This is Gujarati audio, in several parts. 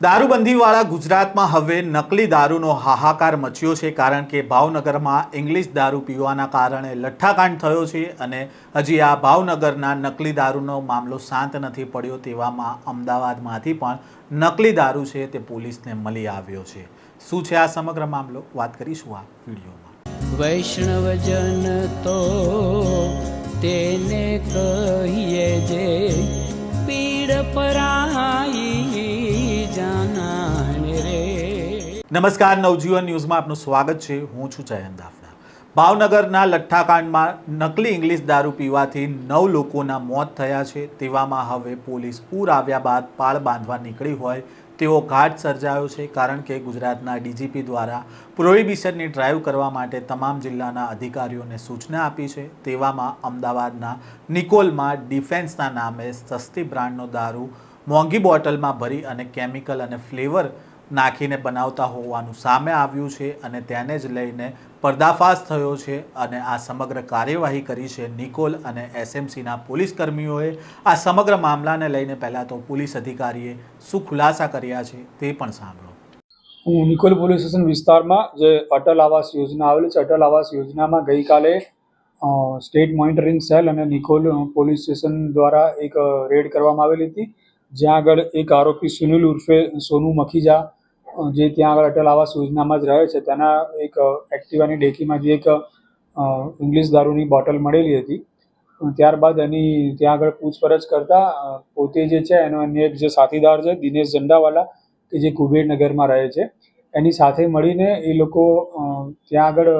દારૂબંધીવાળા ગુજરાતમાં હવે નકલી દારૂનો હાહાકાર મચ્યો છે, કારણ કે ભાવનગરમાં ઇંગ્લિશ દારૂ પીવાના કારણે લઠ્ઠાકાંડ થયો છે અને હજી આ ભાવનગરના નકલી દારૂનો મામલો શાંત નથી પડ્યો। તેવામાં અમદાવાદમાંથી પણ નકલી દારૂ છે તે પોલીસને મળી આવ્યો છે। શું છે આ સમગ્ર મામલો, વાત કરીશું આ વિડીયોમાં। વૈષ્ણવજન તો તેને કહીએ જે પીડ પરાઈ જાનાને રે। નમસ્કાર, નવજીવન ન્યૂઝમાં આપનું સ્વાગત છે। હું છું જયંત દાફડા। ભાવનગરના લઠ્ઠાકાંડમાં નકલી ઇંગ્લિશ દારૂ પીવાથી 9 લોકોના મોત થયા છે। તેવામાં હવે પોલીસ પૂર આવ્યા બાદ પાળ બાંધવા નીકળી હોય તેવો ઘાટ સર્જાયો છે, કારણ કે ગુજરાતના ડીજીપી દ્વારા પ્રોહિબિશનની ડ્રાઈવ કરવા માટે તમામ જિલ્લાના અધિકારીઓને સૂચના આપી છે। તેવામાં અમદાવાદના નિકોલમાં ડિફેન્સના નામે સસ્તી બ્રાન્ડનો દારૂ મોંઘી બોટલમાં ભરી અને કેમિકલ અને ફ્લેવર નાખીને બનાવતા હોવાનું સામે આવ્યું છે અને તેને જ લઈને પર્દાફાશ થયો છે અને આ સમગ્ર કાર્યવાહી કરી છે નિકોલ અને એસએમસીના પોલીસ કર્મીઓએ। આ સમગ્ર મામલાને લઈને પહેલાં તો પોલીસ અધિકારીએ શું ખુલાસા કર્યા છે તે પણ સાંભળો। હું નિકોલ પોલીસ સ્ટેશન વિસ્તારમાં જે અટલ આવાસ યોજના આવેલી છે, અટલ આવાસ યોજનામાં ગઈકાલે સ્ટેટ મોનિટરિંગ સેલ અને નિકોલ પોલીસ સ્ટેશન દ્વારા એક રેડ કરવામાં આવેલી હતી, જ્યાં આગળ એક આરોપી સુનિલ ઉર્ફે સોનુ મખીજા, જે ત્યાં આગળ અટલ આવાસ યોજનામાં જ રહે છે, તેના એક એક્ટિવાની ડેકીમાંથી એક ઇંગ્લિશ દારૂની બોટલ મળેલી હતી। ત્યારબાદ એની ત્યાં આગળ પૂછપરછ કરતાં પોતે જે છે એનો એક જે સાથીદાર છે દિનેશ ઝંડાવાલા, કે જે કુબેરનગરમાં રહે છે, એની સાથે મળીને એ લોકો ત્યાં આગળ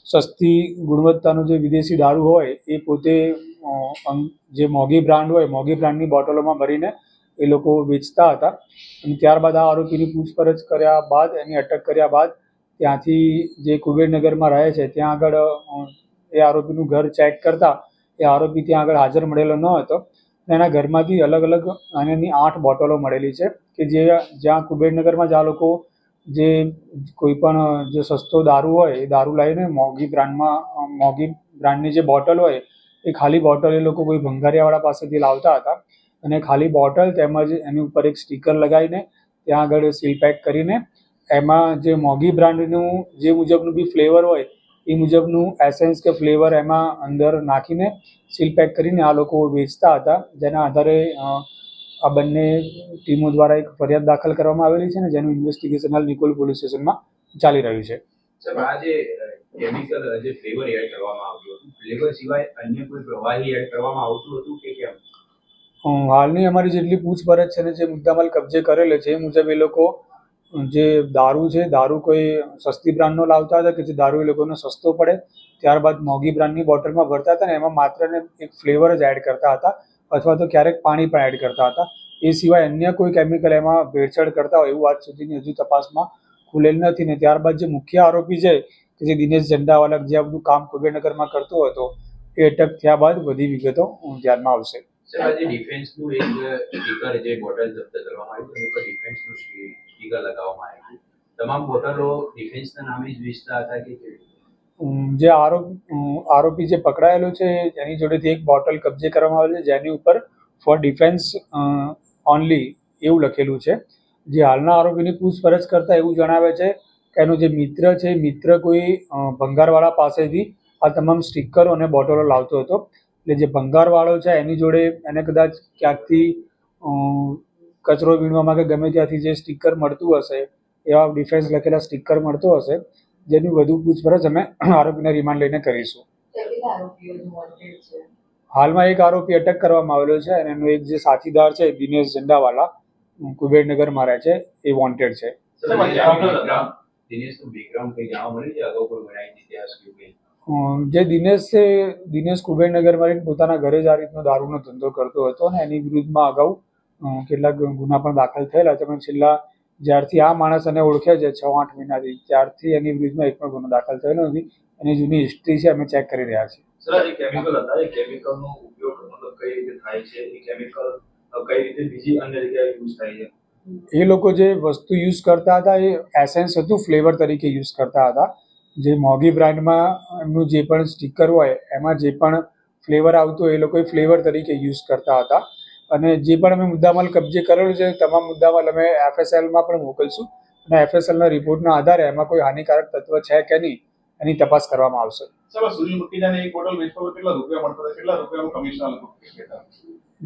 સસ્તી ગુણવત્તાનો જે વિદેશી દારૂ હોય એ પોતે જે મોંઘી બ્રાન્ડ હોય, મોંઘી બ્રાન્ડની બોટલોમાં ભરીને એ લોકો વેચતા હતા। અને ત્યારબાદ આ આરોપીની પૂછપરછ કર્યા બાદ, એની અટક કર્યા બાદ ત્યાંથી જે કુબેરનગરમાં રહે છે ત્યાં આગળ એ આરોપીનું ઘર ચેક કરતા એ આરોપી ત્યાં આગળ હાજર મળેલો ન હતો। એના ઘરમાંથી અલગ અલગ આની 8 બોટલો મળેલી છે, કે જ્યાં કુબેરનગરમાં જ આ લોકો જે કોઈ પણ જે સસ્તો દારૂ હોય એ દારૂ લઈને મોંઘી બ્રાન્ડની જે બોટલ હોય એ ખાલી બોટલ એ લોકો કોઈ ભંગારિયાવાળા પાસેથી લાવતા હતા અને ખાલી બોટલ તેમજ એની ઉપર એક સ્ટીકર લગાવીને ત્યાં આગળ સીલ પેક કરીને એમાં જે મોંઘી બ્રાન્ડનું જે મુજબનું બી ફ્લેવર હોય એ મુજબનું એસેન્સ કે ફ્લેવર એમાં અંદર નાખીને સીલ પેક કરીને આ લોકો વેચતા હતા। જેના આધારે આ બંને ટીમો દ્વારા એક ફરિયાદ દાખલ કરવામાં આવેલી છે અને જેનું ઇન્વેસ્ટિગેશન હાલ નિકોલ પોલીસ સ્ટેશનમાં ચાલી રહ્યું છે। સાહેબ, આ જે કેમિકલ જે ફ્લેવર એડ કરવામાં આવ્યું હતું, ફ્લેવર સિવાય અન્ય કોઈ પ્રવાહી એડ કરવામાં આવતું હતું કે કેમ? હાલની અમારી જેટલી પૂછપરછ છે ને જે મુદ્દામાલ કબજે કરેલો છે એ મુજબ એ લોકો જે દારૂ છે, દારૂ કોઈ સસ્તી બ્રાન્ડનો લાવતા હતા કે જે દારૂ એ લોકોને સસ્તો પડે, ત્યારબાદ મોંઘી બ્રાન્ડની બોટલમાં ભરતા હતા ને એમાં માત્ર ને એક ફ્લેવર જ એડ કરતા હતા અથવા તો ક્યારેક પાણી પણ એડ કરતા હતા। એ સિવાય અન્ય કોઈ કેમિકલ એમાં ભેળસેળ કરતા હોય એવું આજ સુધીની હજુ તપાસમાં ખુલેલ નથી। ને ત્યારબાદ જે મુખ્ય આરોપી છે કે જે દિનેશ ઝંડાવાલા, જે આ બધું કામ કુબેરનગરમાં કરતો હતો, એ અટક થયા બાદ બધી વિગતો ધ્યાનમાં આવશે। સર, આજે ડિફેન્સનું એક સ્ટીકર જે બોટલ જપ્ત કરવામાં આવ્યું એના પર ડિફેન્સનું સ્ટીકર લગાવવામાં આવ્યું, તમામ બોટલો ડિફેન્સના નામે જ વેચતા હતા કે કેવી? જે આરોપી જે પકડાયેલો છે એની જોડેથી એક બોટલ કબજે કરવામાં આવેલી છે જેની ઉપર ફોર ડિફેન્સ ઓનલી એવું લખેલું છે। જે હાલના આરોપીની પૂછપરછ કરતાં એવું જણાવે છે કે એનો જે મિત્ર છે, મિત્ર કોઈ ભંગારવાળા પાસેથી આ તમામ સ્ટીકરો અને બોટલો લાવતો હતો। એટલે જે ભંગારવાળો છે એની જોડે એને કદાચ ક્યાંકથી કચરો વીણવામાં કે ગમે ત્યાંથી જે સ્ટીકર મળતું હશે, એવા ડિફેન્સ લખેલા સ્ટીકર મળતો હશે, જેની વધુ પૂછપરછ અમે આરોપીને રિમાન્ડ લઈને કરીશું। હાલમાં એક આરોપી અટક કરવામાં આવેલો છે અને એનો એક જે સાથીદાર છે દિનેશ ઝંડાવાલા, કુબેરનગરમાં રહે છે, એ વોન્ટેડ છે। દિનેશનું બેકગ્રાઉન્ડ કંઈ જાણવા મળ્યું છે? અગાઉ કોઈ બનાવી ઇતિહાસ કે કંઈ? જે દિનેશ છે, દિનેશ કુબેરનગરમાં રહીને પોતાના ઘરે જ આ રીતનો દારૂનો ધંધો કરતો હતો અને એની વિરુદ્ધમાં અગાઉ કેટલાક ગુના પણ દાખલ થયેલા છે, પણ છેલ્લા જ્યારથી આ માણસ એને ઓળખે છે 6-8 મહિનાથી, ત્યારથી એની વિરુદ્ધમાં એક પણ ગુનો દાખલ થયેલો નથી। એની જૂની હિસ્ટ્રી છે, અમે ચેક કરી રહ્યા છીએ। સર, આ જે કેમિકલ હતા એ કેમિકલનો ઉપયોગ મતલબ કઈ રીતે થાય છે? એ કેમિકલ કઈ રીતે બીજી અન્ય જગ્યાએ યુઝ થાય છે? એ લોકો જે વસ્તુ યુઝ કરતા હતા એ એસેન્સ હતું, ફ્લેવર તરીકે યુઝ કરતા હતા। જે મોંઘી બ્રાન્ડમાં એમનું જે પણ સ્ટીકર હોય એમાં જે પણ ફ્લેવર આવતું હોય એ લોકો ફ્લેવર તરીકે યુઝ કરતા હતા અને જે પણ અમે મુદ્દામાલ કબજે કરેલો છે તમામ મુદ્દામાલ અમે FSLમાં પણ મોકલશું અને FSLના રિપોર્ટના આધારે એમાં કોઈ હાનિકારક તત્વ છે કે નહીં એની તપાસ કરવામાં આવશે. સાહેબ સુનિલ મકીજાને એક બોટલ વેચતો કેટલા રૂપિયા મળતા હતા, કેટલા રૂપિયાનું કમિશન હતું?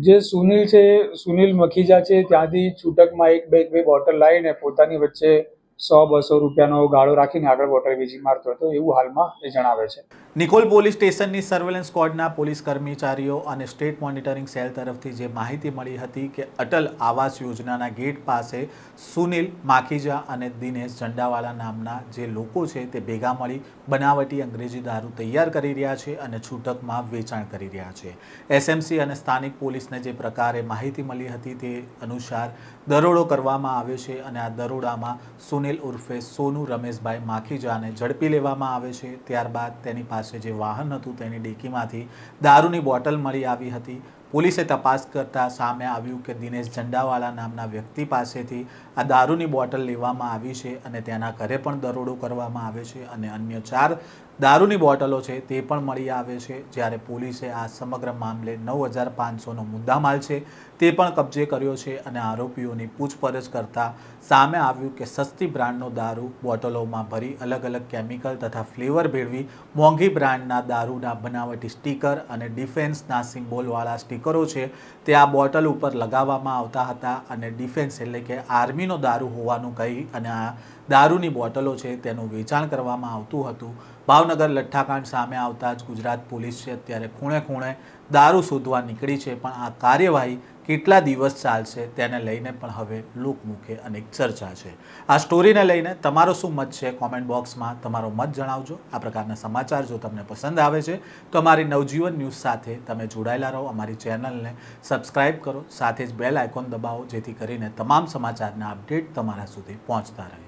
જે સુનિલ છે, સુનિલ મખીજા છે, ત્યાંથી છૂટકમાં એક બે બોટલ લાવીને પોતાની વચ્ચે 100-200 રૂપિયાનો ગાળો રાખીને આગળ બોટલ વેચી મારતો હતો એવું હાલમાં એ જણાવે છે. નિકોલ પોલીસ સ્ટેશનની સર્વેલન્સ સ્ક્વોડના પોલીસ કર્મચારીઓ અને સ્ટેટ મોનિટરિંગ સેલ તરફથી જે માહિતી મળી હતી કે અટલ આવાસ યોજનાના ગેટ પાસે સુનિલ માખીજા અને દિનેશ ઝંડાવાલા નામના જે લોકો છે તે ભેગા મળી બનાવટી અંગ્રેજી દારૂ તૈયાર કરી રહ્યા છે અને છૂટકમાં વેચાણ કરી રહ્યા છે. SMC અને સ્થાનિક પોલીસને જે પ્રકારે માહિતી મળી હતી તે અનુસાર દરોડો કરવામાં આવ્યો છે અને આ દરોડામાં સુનિલ ઉર્ફે સોનુ રમેશભાઈ માખીજાને ઝડપી લેવામાં આવે છે. ત્યારબાદ તેની પાસે જે વાહન હતું તેની ડીકીમાંથી દારૂની બોટલ મળી આવી હતી. પોલીસે તપાસ કરતા સામે આવ્યું કે દિનેશ ઝંડાવાલા નામના વ્યક્તિ પાસેથી આ દારૂની બોટલ લેવામાં આવી છે અને તેના ઘરે પણ દરોડો કરવામાં આવે છે અને અન્ય 4 દારૂની બોટલો છે તે પણ મળી આવે છે. જ્યારે પોલીસે આ સમગ્ર મામલે 9,500નો મુદ્દામાલ છે તે પણ કબજે કર્યો છે અને આરોપીઓની પૂછપરછ કરતા સામે આવ્યું કે સસ્તી બ્રાન્ડનો દારૂ બોટલોમાં ભરી અલગ અલગ કેમિકલ તથા ફ્લેવર ભેળવી મોંઘી બ્રાન્ડના દારૂના બનાવટી સ્ટીકર અને ડિફેન્સના સિમ્બોલવાળા સ્ટીકરો છે તે આ બોટલ ઉપર લગાવવામાં આવતા હતા અને ડિફેન્સ એટલે કે આર્મીનો દારૂ હોવાનું કહી અને આ દારૂની બોટલો છે તેનું વેચાણ કરવામાં આવતું હતું. ભાવનગર લઠ્ઠાકાંડ સામે આવતા જ ગુજરાત પોલીસ છે અત્યારે ખૂણે ખૂણે દારૂ શોધવા નીકળી છે, પણ આ કાર્યવાહી કેટલા દિવસ ચાલશે તેને લઈને પણ હવે લોકમુખે અનેક ચર્ચા છે. આ સ્ટોરીને લઈને તમારો શું મત છે કોમેન્ટ બોક્સમાં તમારો મત જણાવજો. આ પ્રકારના સમાચાર જો તમને પસંદ આવે છે તો અમારી નવજીવન ન્યૂઝ સાથે તમે જોડાયેલા રહો. અમારી ચેનલને સબસ્ક્રાઈબ કરો, સાથે જ બેલ આઇકોન દબાવો જેથી કરીને તમામ સમાચારના અપડેટ તમારા સુધી પહોંચતા રહે.